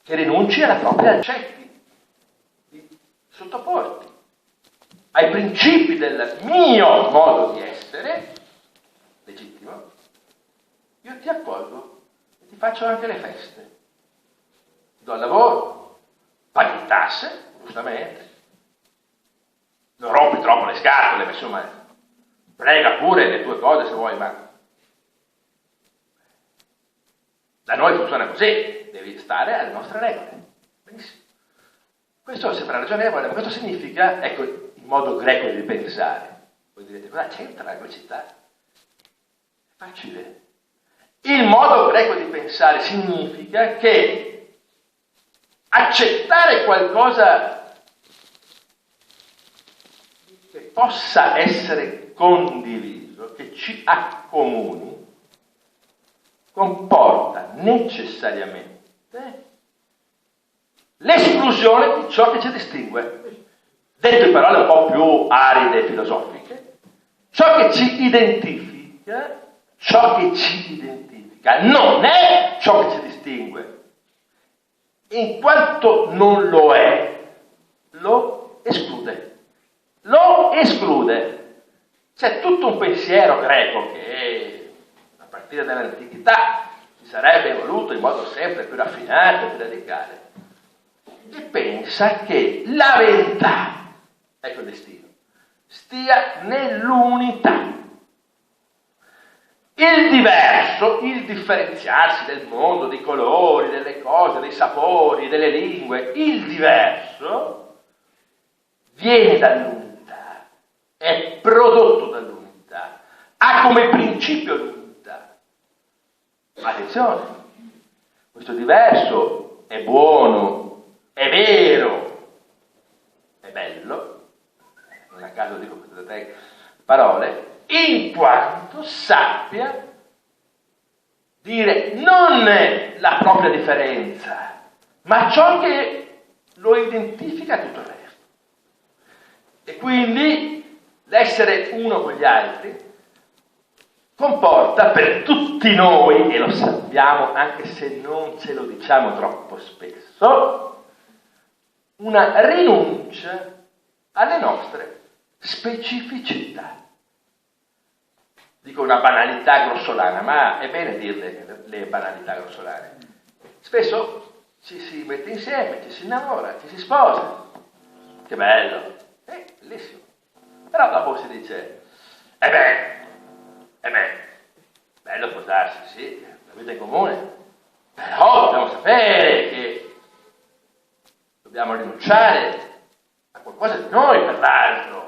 che rinunci alla propria accetti, di sottoporti ai principi del mio modo di essere, legittimo, io ti accolgo e ti faccio anche le feste. Ti do il lavoro, paghi le tasse, giustamente, non rompi troppo le scatole, insomma, prega pure le tue cose se vuoi, ma da noi funziona così, devi stare alle nostre regole. Benissimo. Questo sembra ragionevole, ma questo significa, ecco, il modo greco di pensare. Voi direte, cosa c'entra la grecità? È facile. Il modo greco di pensare significa che accettare qualcosa che possa essere condiviso, che ci accomuni, comporta necessariamente l'esclusione di ciò che ci distingue. Detto in parole un po' più aride e filosofiche, ciò che ci identifica non è ciò che ci distingue. In quanto non lo è, lo esclude. Lo esclude. C'è tutto un pensiero greco che a partire dall'antichità si sarebbe evoluto in modo sempre più raffinato e più radicale, e pensa che la verità, ecco il destino, stia nell'unità. Il diverso, il differenziarsi del mondo, dei colori, delle cose, dei sapori, delle lingue, il diverso viene dall'unità, è prodotto dall'unità, ha come principio l'unità. Ma attenzione, questo diverso è buono, è vero, è bello, non a caso dico queste tre parole, in quanto sappia dire non la propria differenza, ma ciò che lo identifica tutto il resto. E quindi l'essere uno con gli altri comporta per tutti noi, e lo sappiamo anche se non ce lo diciamo troppo spesso, una rinuncia alle nostre specificità. Dico una banalità grossolana, ma è bene dirle le banalità grossolane. Spesso ci si mette insieme, ci si innamora, ci si sposa. Che bello, bellissimo. Però dopo si dice, bello sposarsi, sì, la vita in comune. Però dobbiamo sapere che dobbiamo rinunciare a qualcosa di noi per l'altro.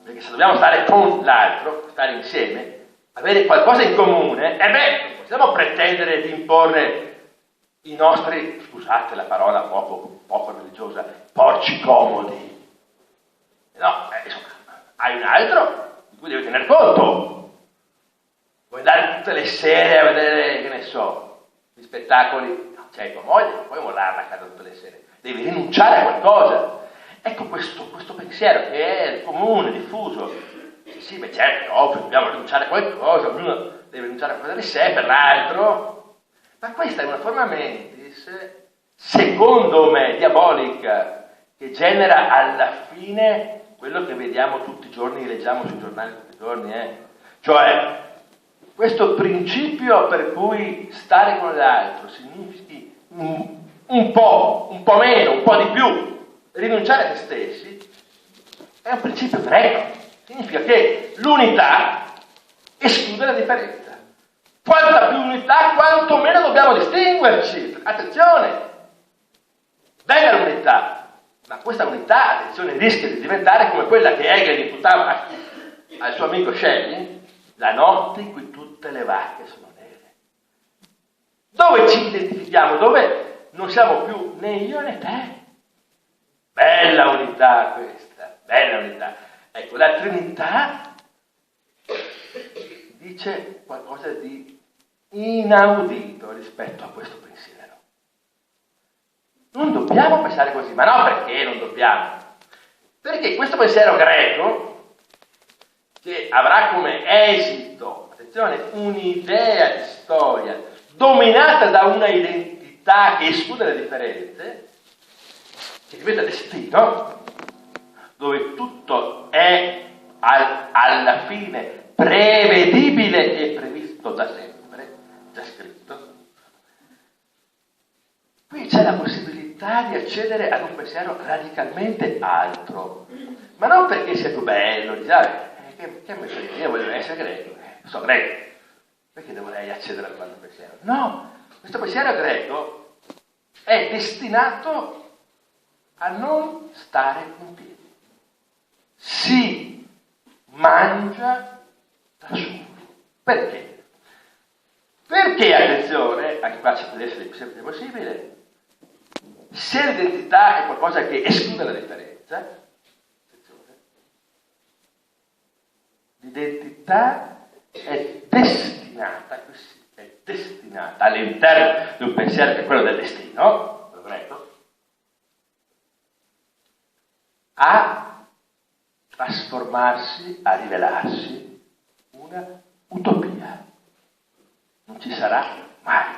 Perché se dobbiamo stare con l'altro, stare insieme, avere qualcosa in comune, non possiamo pretendere di imporre i nostri, scusate la parola poco religiosa, porci comodi. No, insomma, hai un altro di cui devi tener conto. Vuoi andare tutte le sere a vedere, che ne so, gli spettacoli? No, c'è tua moglie, non puoi mollarla a casa tutte le sere. Devi rinunciare a qualcosa. Ecco questo pensiero che è comune, diffuso. Sì, beh certo, ovvio, dobbiamo rinunciare a qualcosa, ognuno deve rinunciare a qualcosa di sé per l'altro. Ma questa è una forma mentis, secondo me, diabolica, che genera alla fine quello che vediamo tutti i giorni, leggiamo sui giornali tutti i giorni, Cioè, questo principio per cui stare con l'altro significhi un po' meno, un po' di più, rinunciare a se stessi, è un principio greco. Significa che l'unità esclude la differenza. Quanta più unità, quanto meno dobbiamo distinguerci. Attenzione! Bella l'unità, ma questa unità, attenzione, rischia di diventare come quella che Hegel imputava al suo amico Schelling, la notte in cui tutte le vacche sono nere. Dove ci identifichiamo? Dove non siamo più né io né te. Bella unità questa, bella unità. Ecco, la Trinità dice qualcosa di inaudito rispetto a questo pensiero. Non dobbiamo pensare così, ma no, perché non dobbiamo? Perché questo pensiero greco, che avrà come esito, attenzione, un'idea di storia dominata da una identità un'identità che esclude le differenze, che diventa destino, dove tutto è alla fine prevedibile e previsto da sempre, già scritto. Qui c'è la possibilità di accedere ad un pensiero radicalmente altro, ma non perché sia più bello, che mi frega, io voglio essere greco, sono greco, perché dovrei accedere a quel pensiero? No, questo pensiero greco è destinato a non stare in piedi, si mangia da solo. Perché? Perché, attenzione, anche qua ci deve essere il più semplice possibile, se l'identità è qualcosa che esclude la differenza, attenzione, l'identità è destinata all'interno di un pensiero che è quello del destino, corretto, a trasformarsi, a rivelarsi una utopia. Non ci sarà mai.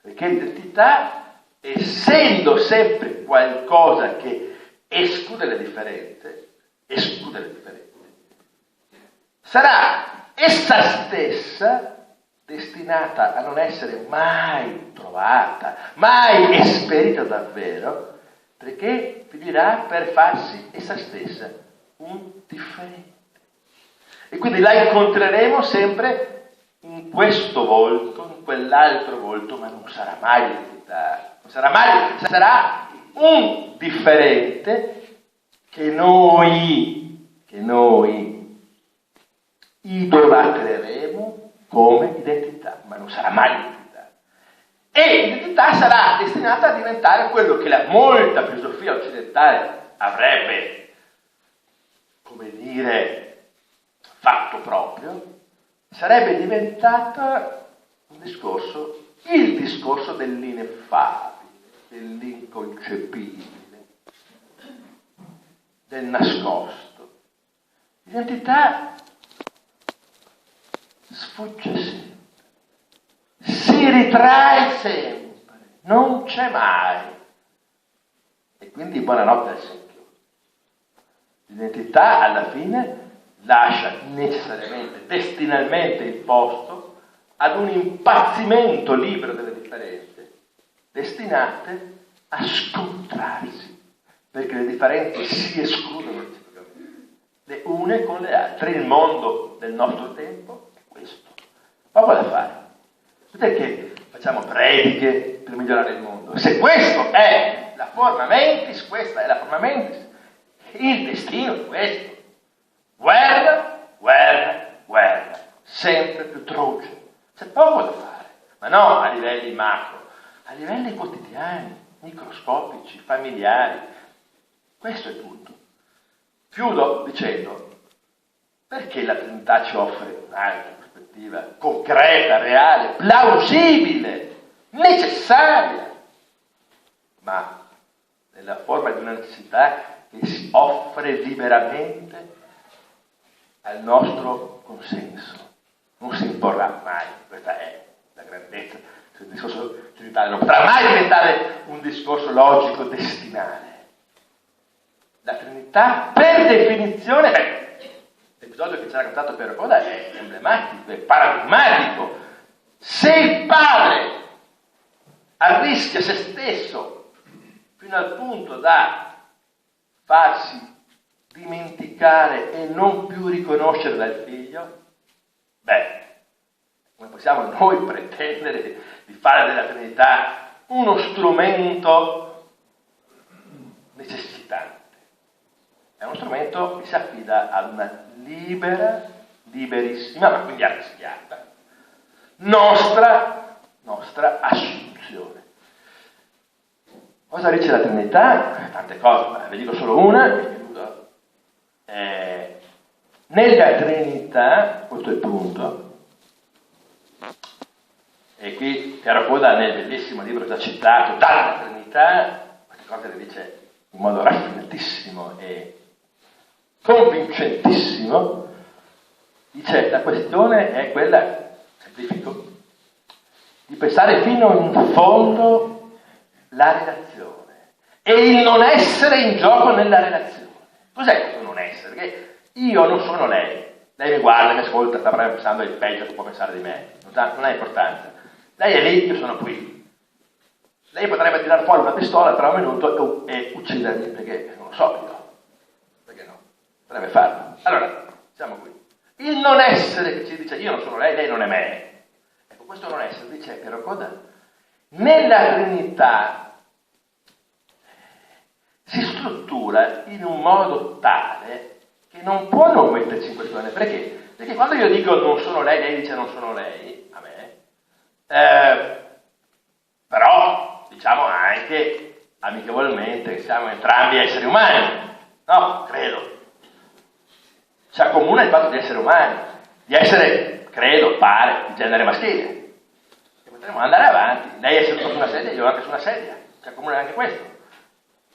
Perché l'identità, essendo sempre qualcosa che esclude le differenze, sarà essa stessa destinata a non essere mai trovata, mai esperita davvero, perché finirà per farsi essa stessa un differente. E quindi la incontreremo sempre in questo volto, in quell'altro volto, ma non sarà mai l'identità, non sarà mai, sarà un differente che noi idolatreremo come identità, ma non sarà mai l'identità. E l'identità sarà destinata a diventare quello che la molta filosofia occidentale avrebbe, come dire, fatto proprio, sarebbe diventata il discorso dell'ineffabile, dell'inconcepibile, del nascosto. L'identità sfugge sempre, si ritrae sempre, non c'è mai. E quindi buonanotte al secchio. L'identità alla fine lascia necessariamente, destinalmente il posto ad un impazzimento libero delle differenze, destinate a scontrarsi, perché le differenze si escludono reciprocamente, le une con le altre. Il mondo del nostro tempo è questo. Poco da fare. Perché facciamo prediche per migliorare il mondo? Se questo è la forma mentis, questa è la forma mentis, il destino è questo. Guerra, guerra, guerra, sempre più truce. C'è poco da fare, ma no a livelli macro, a livelli quotidiani, microscopici, familiari. Questo è il punto. Chiudo dicendo, perché la Trinità ci offre un'altra prospettiva concreta, reale, plausibile, necessaria, ma nella forma di una necessità che si offre liberamente al nostro consenso. Non si imporrà mai, questa è la grandezza del discorso trinitario, non potrà mai diventare un discorso logico destinale. La Trinità, per definizione, l'episodio che ci ha raccontato Piero Coda è emblematico, è paradigmatico. Se il padre arrischia se stesso fino al punto da farsi dimenticare e non più riconoscere dal figlio, come possiamo noi pretendere di fare della Trinità uno strumento necessitante? È uno strumento che si affida ad una liberissima, ma quindi arrischiata, nostra assunzione. Cosa dice la Trinità? Tante cose, ma ve ne dico solo una e chiudo. Nella Trinità, questo è il punto, e qui Piero Coda nel bellissimo libro già citato, Dalla Trinità, queste cose le dice in modo raffinatissimo e convincentissimo, dice la questione è quella, semplifico, di pensare fino in fondo la relazione e il non essere in gioco nella relazione. Cos'è questo non essere? Perché io non sono lei mi guarda, mi ascolta, sta pensando il peggio che può pensare di me, non ha importanza. Lei è lì, io sono qui. Lei potrebbe tirare fuori una pistola tra un minuto e uccidermi, perché non lo so io. Perché no? Potrebbe farlo. Allora, siamo qui. Il non essere che ci dice io non sono lei non è me. Ecco, questo non essere, dice Piero Coda, nella Trinità si struttura in un modo tale che non può non metterci in questione. Perché? Perché quando io dico non sono lei dice non sono lei, a me, però diciamo anche amichevolmente che siamo entrambi esseri umani, no? Credo. Ci accomuna il fatto di essere umani, di essere, credo, pare, di genere maschile. E potremmo andare avanti, lei è seduta su una sedia, io anche su una sedia, ci accomuna anche questo.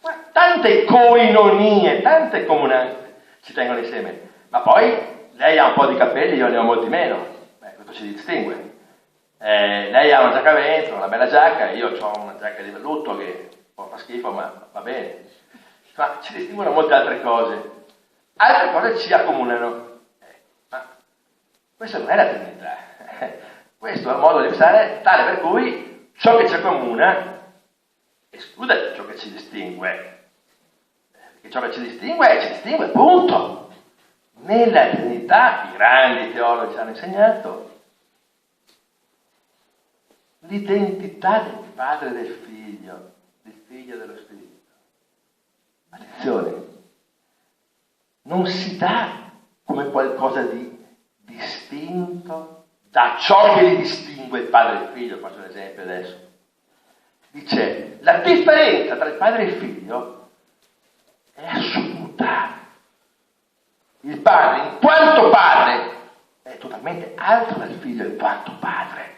Ma tante coinonie, tante comunanze ci tengono insieme, ma poi lei ha un po' di capelli, io ne ho molti meno, questo ci distingue. Lei ha una giacca a vento, una bella giacca, io ho una giacca di velluto che un po' fa schifo, ma va bene. Ma ci distinguono molte altre cose. Altre cose ci accomunano. Ma questa non è la Trinità. Questo è un modo di pensare tale per cui ciò che ci accomuna esclude ciò che ci distingue. Perché ciò che ci distingue, punto. Nella Trinità, i grandi teologi ci hanno insegnato, l'identità del Padre e del Figlio e dello Spirito. Attenzione, non si dà come qualcosa di distinto da ciò che li distingue il Padre e il Figlio. Faccio un esempio adesso. Dice, la differenza tra il Padre e il Figlio è assoluta. Il Padre, in quanto Padre, è totalmente altro dal Figlio in quanto Padre.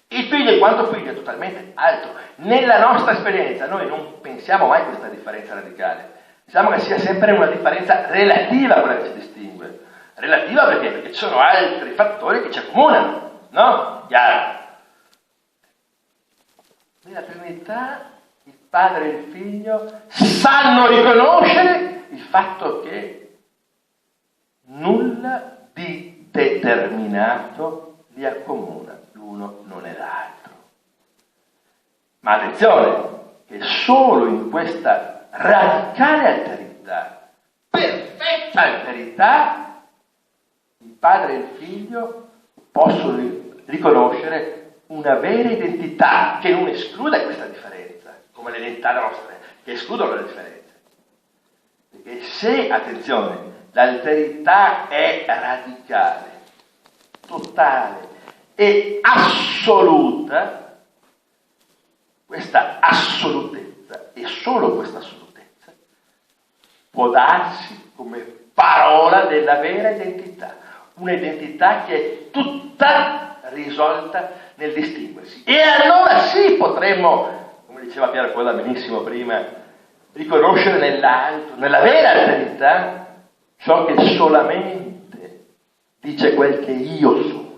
Il Figlio in quanto Figlio è totalmente altro. Nella nostra esperienza noi non pensiamo mai a questa differenza radicale. Pensiamo che sia sempre una differenza relativa quella che ci distingue. Relativa perché? Perché ci sono altri fattori che ci accomunano, no? Chiaro. Nella Trinità il Padre e il Figlio sanno riconoscere il fatto che nulla di determinato li accomuna, l'uno non è l'altro. Ma attenzione, che solo in questa radicale alterità, perfetta alterità, il Padre e il Figlio possono riconoscere una vera identità che non esclude questa differenza, come le identità nostre, che escludono le differenze. Perché se, attenzione, l'alterità è radicale, totale e assoluta, questa assolutezza, e solo questa assolutezza, può darsi come parola della vera identità, un'identità che è tutta risolta nel distinguersi. E allora sì potremmo, come diceva Piero Coda benissimo prima, riconoscere nell'alto, nella vera alterità, ciò che solamente dice quel che io sono.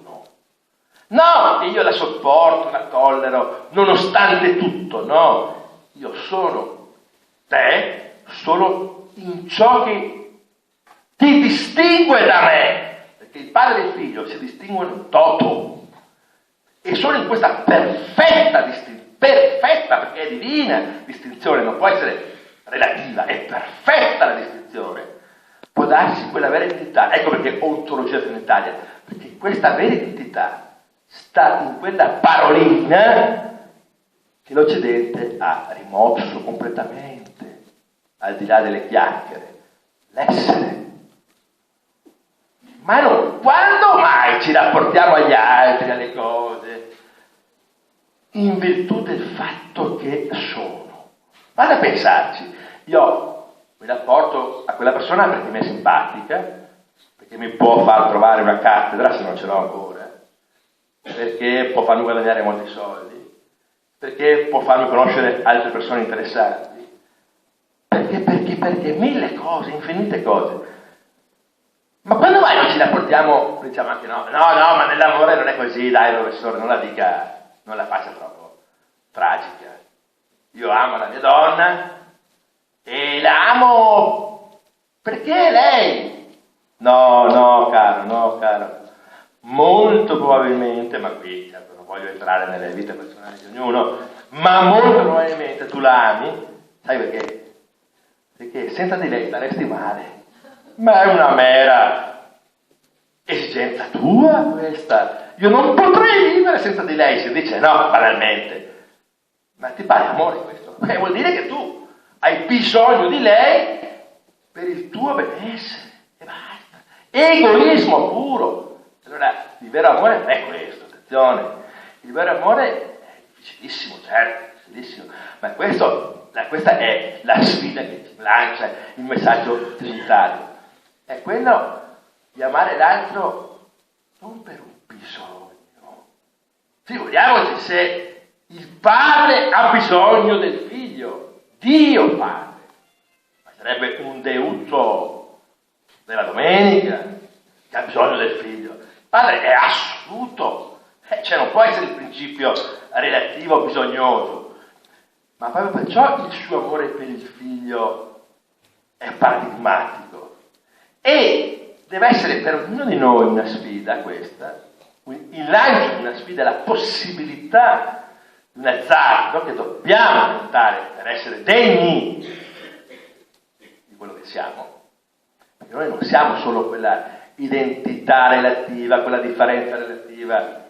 No, che io la sopporto, la tollero, nonostante tutto, no. Io sono te, sono in ciò che ti distingue da me. Perché il Padre e il Figlio si distinguono in toto. E solo in questa perfetta distinzione, perfetta perché è divina distinzione, non può essere relativa, è perfetta la distinzione, può darsi quella vera identità. Ecco perché ontologia trinitaria, perché questa vera identità sta in quella parolina che l'Occidente ha rimosso completamente, al di là delle chiacchiere, l'essere. Ma noi, quando mai ci rapportiamo agli altri, alle cose? In virtù del fatto che sono. Vado a pensarci. Io mi rapporto a quella persona perché mi è simpatica, perché mi può far trovare una cattedra se non ce l'ho ancora, perché può farmi guadagnare molti soldi, perché può farmi conoscere altre persone interessanti, perché mille cose, infinite cose. Ma quando mai non ci rapportiamo, diciamo anche no, ma nell'amore non è così, dai professore, non la dica. non la faccia troppo tragica. Io amo la mia donna e la amo perché è lei. No, caro. Molto probabilmente, ma qui certo non voglio entrare nelle vite personali di ognuno, ma molto probabilmente tu la ami, sai perché? Perché senza di lei staresti male. Ma è una mera esigenza tua questa. Io non potrei vivere senza di lei, si dice no, banalmente. Ma ti pare amore questo? Vuol dire che tu hai bisogno di lei per il tuo benessere e basta. Egoismo puro. Allora, il vero amore non è questo, attenzione. Il vero amore è difficilissimo, certo, difficilissimo. Ma questa è la sfida che ci lancia il messaggio trinitario. È quello di amare l'altro non per un bisogno. Figuriamoci se il padre ha bisogno del figlio, Dio Padre. Ma sarebbe un deuto della domenica che ha bisogno del figlio. Il padre è assoluto, cioè non può essere il principio relativo bisognoso, ma proprio perciò il suo amore per il figlio è paradigmatico. E deve essere per ognuno di noi una sfida questa, il lancio di una sfida, la possibilità un azzardo che dobbiamo tentare per essere degni di quello che siamo. Perché noi non siamo solo quella identità relativa, quella differenza relativa.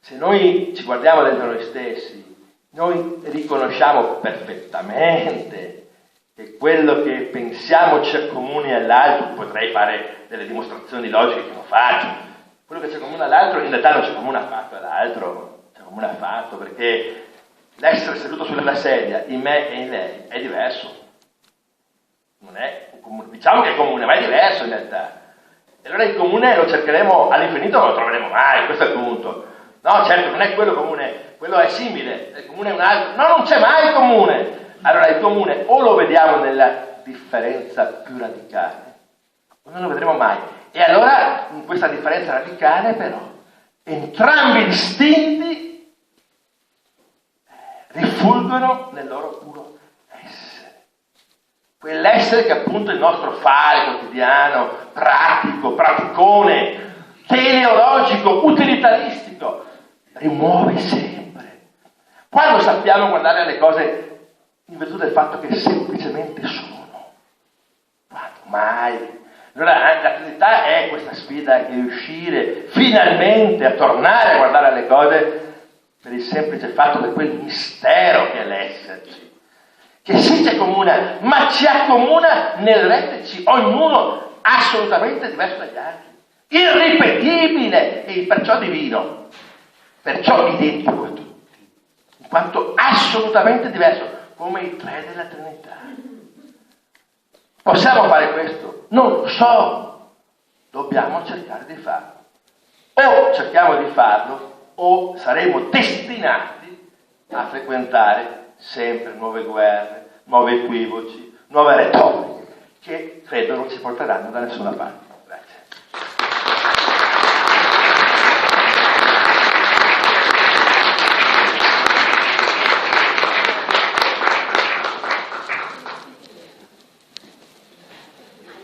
Se noi ci guardiamo dentro noi stessi, noi riconosciamo perfettamente che quello che pensiamo ci accomuni all'altro, potrei fare delle dimostrazioni logiche che non faccio, quello che ci accomuna all'altro in realtà non ci accomuna affatto all'altro, come l'ha fatto, perché l'essere seduto sulla sedia in me e in lei è diverso. Non è un comune, diciamo che è comune, ma è diverso in realtà. E allora il comune lo cercheremo all'infinito, non lo troveremo mai, questo è il punto. No, certo, non è quello comune, quello è simile, il comune è un altro. No, non c'è mai il comune. Allora il comune o lo vediamo nella differenza più radicale, o non lo vedremo mai. E allora, in questa differenza radicale, però, entrambi distinti rifulgono nel loro puro essere. Quell'essere che appunto è il nostro fare quotidiano, pratico, praticone, teleologico, utilitaristico, rimuove sempre. Quando sappiamo guardare alle cose in virtù del fatto che semplicemente sono. Quando mai? Allora la Trinità è questa sfida di riuscire finalmente a tornare a guardare alle cose per il semplice fatto di quel mistero che è l'esserci, che sì ci accomuna, ma ci accomuna nell'esserci ognuno assolutamente diverso dagli altri, irripetibile e perciò divino, perciò identico a tutti, in quanto assolutamente diverso, come i tre della Trinità. Possiamo fare questo? Non lo so, dobbiamo cercare di farlo. O cerchiamo di farlo, o saremo destinati a frequentare sempre nuove guerre, nuovi equivoci, nuove retoriche, che credo non ci porteranno da nessuna parte. Grazie.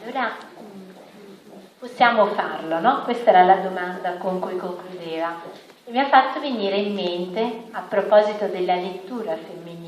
Allora, possiamo farlo, no? Questa era la domanda con cui concludeva. E mi ha fatto venire in mente, a proposito della lettura femminile,